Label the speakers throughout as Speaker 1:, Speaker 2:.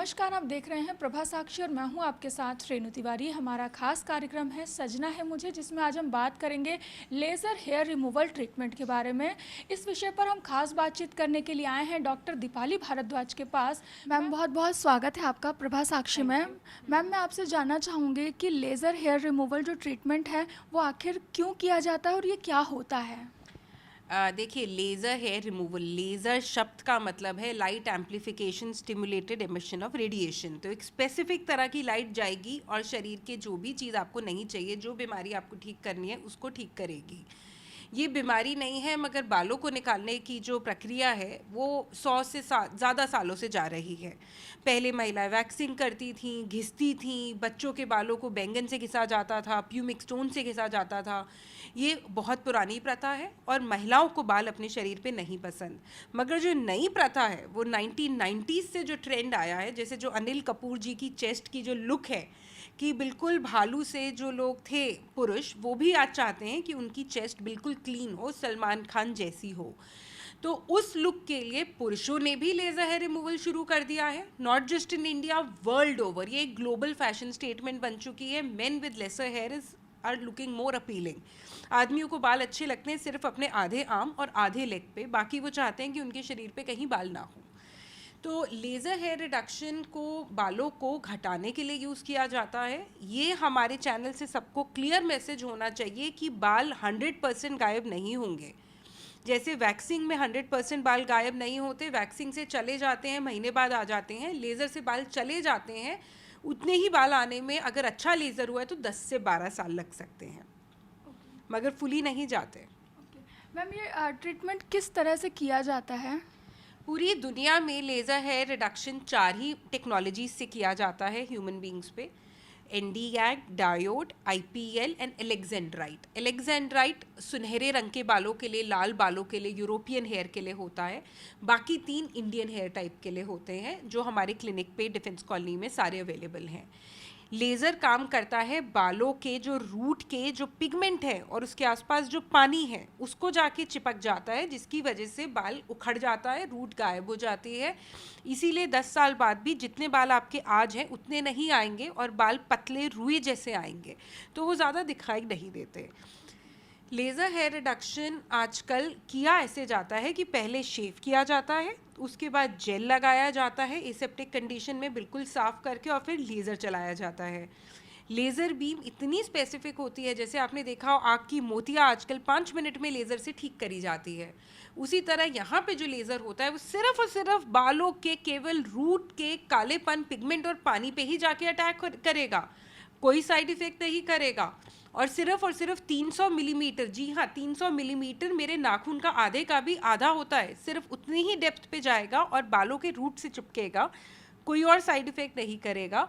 Speaker 1: नमस्कार, आप देख रहे हैं प्रभा साक्षी और मैं हूं आपके साथ रेणु तिवारी। हमारा खास कार्यक्रम है सजना है मुझे, जिसमें आज हम बात करेंगे लेज़र हेयर रिमूवल ट्रीटमेंट के बारे में। इस विषय पर हम खास बातचीत करने के लिए आए हैं डॉक्टर दीपाली भारद्वाज के पास। मैम, बहुत बहुत स्वागत है आपका प्रभा साक्षी में। मैम, मैं आपसे जानना चाहूँगी कि लेज़र हेयर रिमूवल जो ट्रीटमेंट है वो आखिर क्यों किया जाता है और ये क्या होता है?
Speaker 2: देखिए, लेज़र हेयर रिमूवल, लेज़र शब्द का मतलब है light amplification stimulated emission of radiation. तो एक स्पेसिफिक तरह की लाइट जाएगी और शरीर के जो भी चीज़ आपको नहीं चाहिए, जो बीमारी आपको ठीक करनी है, उसको ठीक करेगी। ये बीमारी नहीं है, मगर बालों को निकालने की जो प्रक्रिया है वो 100 से ज़्यादा सालों से जा रही है। पहले महिलाएं वैक्सिंग करती थीं, घिसती थीं, बच्चों के बालों को बैंगन से घिसा जाता था, प्यूमिक स्टोन से घिसा जाता था। ये बहुत पुरानी प्रथा है और महिलाओं को बाल अपने शरीर पे नहीं पसंद। मगर जो नई प्रथा है वो 1990s से जो ट्रेंड आया है, जैसे जो अनिल कपूर जी की चेस्ट की जो लुक है कि बिल्कुल भालू से जो लोग थे पुरुष, वो भी आज चाहते हैं कि उनकी चेस्ट बिल्कुल क्लीन हो, सलमान खान जैसी हो। तो उस लुक के लिए पुरुषों ने भी लेज़र हेयर रिमूवल शुरू कर दिया है, not just in India, world over. ये एक ग्लोबल फैशन स्टेटमेंट बन चुकी है। Men with lesser hair is are looking more appealing. आदमियों को बाल अच्छे लगते हैं सिर्फ अपने आधे आर्म और आधे लेग पे, बाकी वो चाहते हैं कि उनके शरीर पे कहीं बाल ना हो। तो लेज़र हेयर रिडक्शन को बालों को घटाने के लिए यूज़ किया जाता है। ये हमारे चैनल से सबको क्लियर मैसेज होना चाहिए कि बाल 100% गायब नहीं होंगे। जैसे वैक्सिंग में 100% बाल गायब नहीं होते, वैक्सिंग से चले जाते हैं, महीने बाद आ जाते हैं। लेज़र से बाल चले जाते हैं, उतने ही बाल आने में अगर अच्छा लेज़र हुआ है तो 10 से 12 साल लग सकते हैं, मगर फुली नहीं जाते।
Speaker 1: मैम, ये ट्रीटमेंट किस तरह से किया जाता है?
Speaker 2: पूरी दुनिया में लेज़र हेयर रिडक्शन 4 ही टेक्नोलॉजीज से किया जाता है ह्यूमन बींग्स पे। एनडीएग, डायोड, आईपीएल एंड एलेक्जेंड्राइट। एलेक्जेंड्राइट सुनहरे रंग के बालों के लिए, लाल बालों के लिए, यूरोपियन हेयर के लिए होता है। बाकी 3 इंडियन हेयर टाइप के लिए होते हैं, जो हमारे क्लिनिक पे डिफेंस कॉलोनी में सारे अवेलेबल हैं। लेज़र काम करता है बालों के जो रूट के जो पिगमेंट है और उसके आसपास जो पानी है उसको जाके चिपक जाता है, जिसकी वजह से बाल उखड़ जाता है, रूट गायब हो जाती है। इसीलिए 10 साल बाद भी जितने बाल आपके आज हैं उतने नहीं आएंगे और बाल पतले रुई जैसे आएंगे, तो वो ज़्यादा दिखाई नहीं देते। लेज़र हेयर रिडक्शन आजकल किया ऐसे जाता है कि पहले शेव किया जाता है, उसके बाद जेल लगाया जाता है एसेप्टिक कंडीशन में बिल्कुल साफ़ करके, और फिर लेज़र चलाया जाता है। लेज़र बीम इतनी स्पेसिफिक होती है, जैसे आपने देखा हो आँख की मोतियाँ आजकल 5 मिनट में लेज़र से ठीक करी जाती है, उसी तरह यहाँ पे जो लेज़र होता है वो सिर्फ और सिर्फ बालों के केवल रूट के कालेपन, पिगमेंट और पानी पे ही जाके अटैक करेगा, कोई साइड इफ़ेक्ट नहीं करेगा। और सिर्फ 300 मिलीमीटर, जी हाँ 300 मिलीमीटर, मेरे नाखून का आधे का भी आधा होता है, सिर्फ उतनी ही डेप्थ पे जाएगा और बालों के रूट से चिपकेगा, कोई और साइड इफ़ेक्ट नहीं करेगा।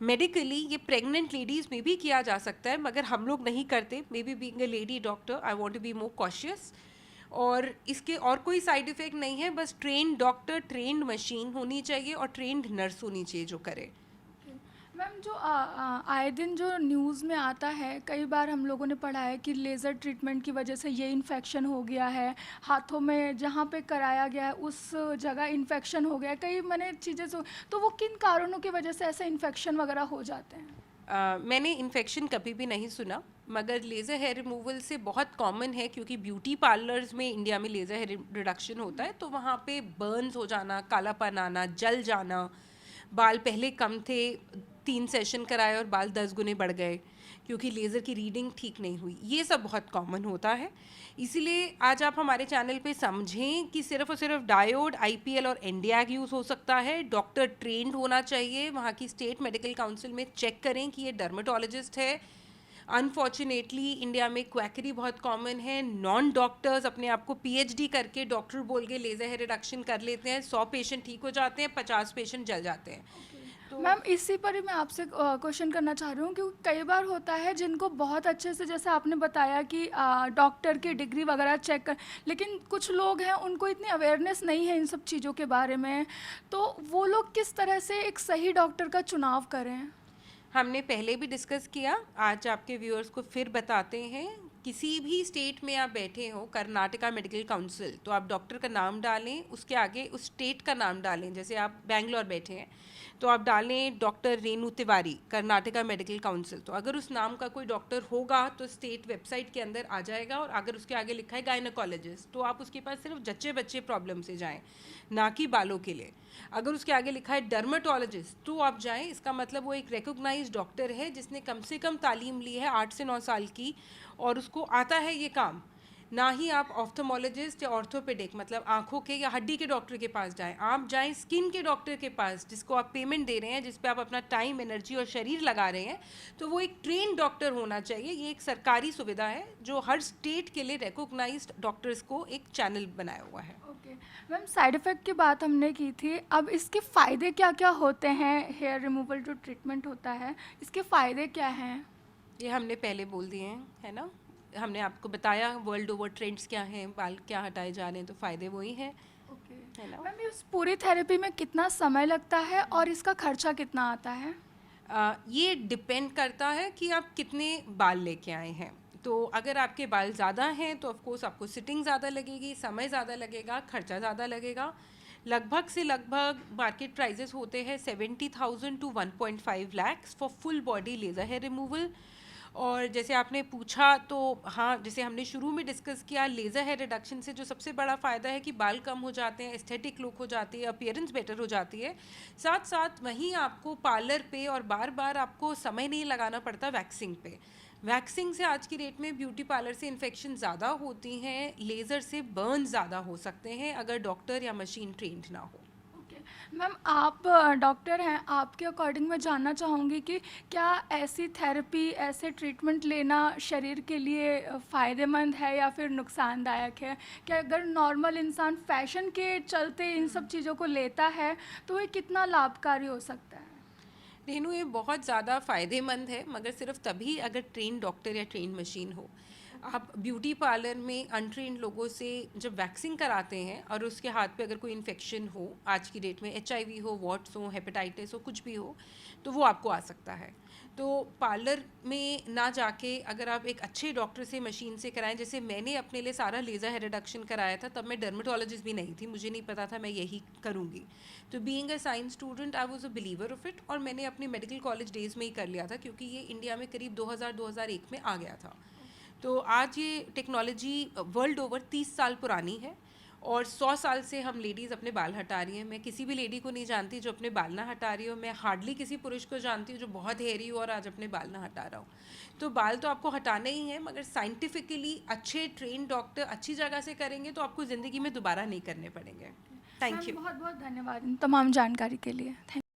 Speaker 2: मेडिकली ये प्रेग्नेंट लेडीज़ में भी किया जा सकता है, मगर हम लोग नहीं करते। Maybe being a lady doctor I want to be more cautious. और इसके और कोई साइड इफ़ेक्ट नहीं है, बस ट्रेंड डॉक्टर, ट्रेंड मशीन होनी चाहिए और ट्रेंड नर्स होनी चाहिए जो करे।
Speaker 1: मैम, जो आए दिन जो न्यूज़ में आता है, कई बार हम लोगों ने पढ़ा है कि लेज़र ट्रीटमेंट की वजह से ये इन्फेक्शन हो गया है, हाथों में जहाँ पे कराया गया है उस जगह इन्फेक्शन हो गया है, कई मैंने चीज़ें तो वो किन कारणों की वजह से ऐसे इन्फेक्शन वगैरह हो जाते हैं?
Speaker 2: मैंने इन्फेक्शन कभी भी नहीं सुना, मगर लेज़र हेयर रिमूवल से बहुत कॉमन है, क्योंकि ब्यूटी पार्लर्स में इंडिया में लेज़र हेयर रिडक्शन होता है तो वहाँ पे बर्न्स हो जाना, कालापन आना, जल जाना, बाल पहले कम थे, 3 सेशन कराए और बाल 10 गुने बढ़ गए क्योंकि लेज़र की रीडिंग ठीक नहीं हुई, ये सब बहुत कॉमन होता है। इसीलिए आज आप हमारे चैनल पे समझें कि सिर्फ और सिर्फ डायोड, आईपीएल और एनडीएग यूज़ हो सकता है। डॉक्टर ट्रेंड होना चाहिए, वहाँ की स्टेट मेडिकल काउंसिल में चेक करें कि ये डर्मेटोलॉजिस्ट है। अनफॉर्चुनेटली इंडिया में क्वैकरी बहुत कॉमन है, नॉन डॉक्टर्स अपने आप को पीएचडी करके डॉक्टर बोल के लेज़र हेयर रिडक्शन कर लेते हैं, 100 पेशेंट ठीक हो जाते हैं, 50 पेशेंट जल जाते हैं। तो
Speaker 1: मैम, इसी पर ही मैं आपसे क्वेश्चन करना चाह रही हूँ, क्योंकि कई बार होता है जिनको बहुत अच्छे से, जैसे आपने बताया कि डॉक्टर की डिग्री वगैरह चेक कर, लेकिन कुछ लोग हैं उनको इतनी अवेयरनेस नहीं है इन सब चीज़ों के बारे में, तो वो लोग किस तरह से एक सही डॉक्टर का चुनाव करें?
Speaker 2: हमने पहले भी डिस्कस किया, आज आपके व्यूअर्स को फिर बताते हैं। किसी भी स्टेट में आप बैठे हो, कर्नाटका मेडिकल काउंसिल, तो आप डॉक्टर का नाम डालें, उसके आगे उस स्टेट का नाम डालें। जैसे आप बैंगलोर बैठे हैं तो आप डालें doctor Renu Tiwari, Karnataka medical council, तो अगर उस नाम का कोई डॉक्टर होगा तो स्टेट वेबसाइट के अंदर आ जाएगा। और अगर उसके आगे लिखा है गायनोकोलॉजिस्ट, तो आप उसके पास सिर्फ जच्चे बच्चे प्रॉब्लम से जाएं, ना कि बालों के लिए। अगर उसके आगे लिखा है डर्मेटोलॉजिस्ट, तो आप जाएं, इसका मतलब वो एक रिकॉग्नाइज्ड डॉक्टर है जिसने कम से कम तालीम ली है 8 से 9 साल की, और उसको आता है ये काम। ना ही आप ऑफ्थोमोलॉजिस्ट या ऑर्थोपेडिक मतलब आंखों के या हड्डी के डॉक्टर के पास जाएं, आप जाएं स्किन के डॉक्टर के पास, जिसको आप पेमेंट दे रहे हैं, जिस पे आप अपना टाइम, एनर्जी और शरीर लगा रहे हैं। तो वो एक ट्रेन डॉक्टर होना चाहिए। ये एक सरकारी सुविधा है जो हर स्टेट के लिए रिकॉग्नाइज्ड डॉक्टर्स को एक चैनल बनाया हुआ है।
Speaker 1: ओके मैम, साइड इफ़ेक्ट की बात हमने की थी, अब इसके फ़ायदे क्या क्या होते हैं? हेयर रिमूवल जो ट्रीटमेंट होता है, इसके फ़ायदे क्या हैं?
Speaker 2: ये हमने पहले बोल दिए हैं, है ना। हमने आपको बताया वर्ल्ड ओवर ट्रेंड्स क्या हैं, बाल क्या हटाए जा रहे हैं, तो फ़ायदे वही हैं,
Speaker 1: ओके
Speaker 2: है ना।
Speaker 1: मैम, इस पूरी थेरेपी में कितना समय लगता है और इसका खर्चा कितना आता है?
Speaker 2: ये डिपेंड करता है कि आप कितने बाल लेके आए हैं। तो अगर आपके बाल ज़्यादा हैं तो ऑफ कोर्स आपको सिटिंग ज़्यादा लगेगी, समय ज़्यादा लगेगा, खर्चा ज़्यादा लगेगा। लगभग से लगभग मार्केट प्राइजेस होते हैं 70,000 to 1.5 lakhs for full body laser hair removal. और जैसे आपने पूछा, तो हाँ, जैसे हमने शुरू में डिस्कस किया, लेज़र हेयर रिडक्शन से जो सबसे बड़ा फ़ायदा है कि बाल कम हो जाते हैं, एस्थेटिक लुक हो जाती है, अपीयरेंस बेटर हो जाती है। साथ साथ वहीं आपको पार्लर पे और बार बार आपको समय नहीं लगाना पड़ता वैक्सिंग पे। वैक्सिंग से आज की डेट में ब्यूटी पार्लर से इन्फेक्शन ज़्यादा होती हैं, लेज़र से बर्न ज़्यादा हो सकते हैं अगर डॉक्टर या मशीन ट्रेंड ना हो।
Speaker 1: मैम, आप डॉक्टर हैं, आपके अकॉर्डिंग मैं जानना चाहूँगी कि क्या ऐसी थेरेपी, ऐसे ट्रीटमेंट लेना शरीर के लिए फ़ायदेमंद है या फिर नुकसानदायक है? क्या अगर नॉर्मल इंसान फैशन के चलते इन सब चीज़ों को लेता है तो ये कितना लाभकारी हो सकता है?
Speaker 2: रेनू, ये बहुत ज़्यादा फ़ायदेमंद है, मगर सिर्फ तभी अगर ट्रेन डॉक्टर या ट्रेन मशीन हो। आप ब्यूटी पार्लर में अनट्रेन लोगों से जब वैक्सिंग कराते हैं और उसके हाथ पे अगर कोई इन्फेक्शन हो, आज की डेट में HIV हो, वॉट्स हो, हेपेटाइटिस हो, कुछ भी हो, तो वो आपको आ सकता है। तो पार्लर में ना जाके अगर आप एक अच्छे डॉक्टर से मशीन से कराएं, जैसे मैंने अपने लिए सारा लेज़र हेयर रिडक्शन कराया था, तब मैं डर्मेटोलॉजिस्ट भी नहीं थी, मुझे नहीं पता था मैं यही करूँगी। तो being a science student I was a believer of it, और मैंने अपने मेडिकल कॉलेज डेज में ही कर लिया था, क्योंकि ये इंडिया में करीब 2000-2001 में आ गया था। तो आज ये टेक्नोलॉजी वर्ल्ड ओवर 30 साल पुरानी है, और 100 साल से हम लेडीज़ अपने बाल हटा रही हैं। मैं किसी भी लेडी को नहीं जानती जो अपने बाल ना हटा रही हो। मैं हार्डली किसी पुरुष को जानती हूँ जो बहुत हेयरी हो और आज अपने बाल ना हटा रहा हो। तो बाल तो आपको हटाने ही हैं, मगर साइंटिफिकली अच्छे ट्रेन डॉक्टर अच्छी जगह से करेंगे तो आपको ज़िंदगी में दोबारा नहीं करने पड़ेंगे। Thank
Speaker 1: ma'am,
Speaker 2: you.
Speaker 1: बहुत बहुत धन्यवाद इन तमाम जानकारी के लिए। थैंक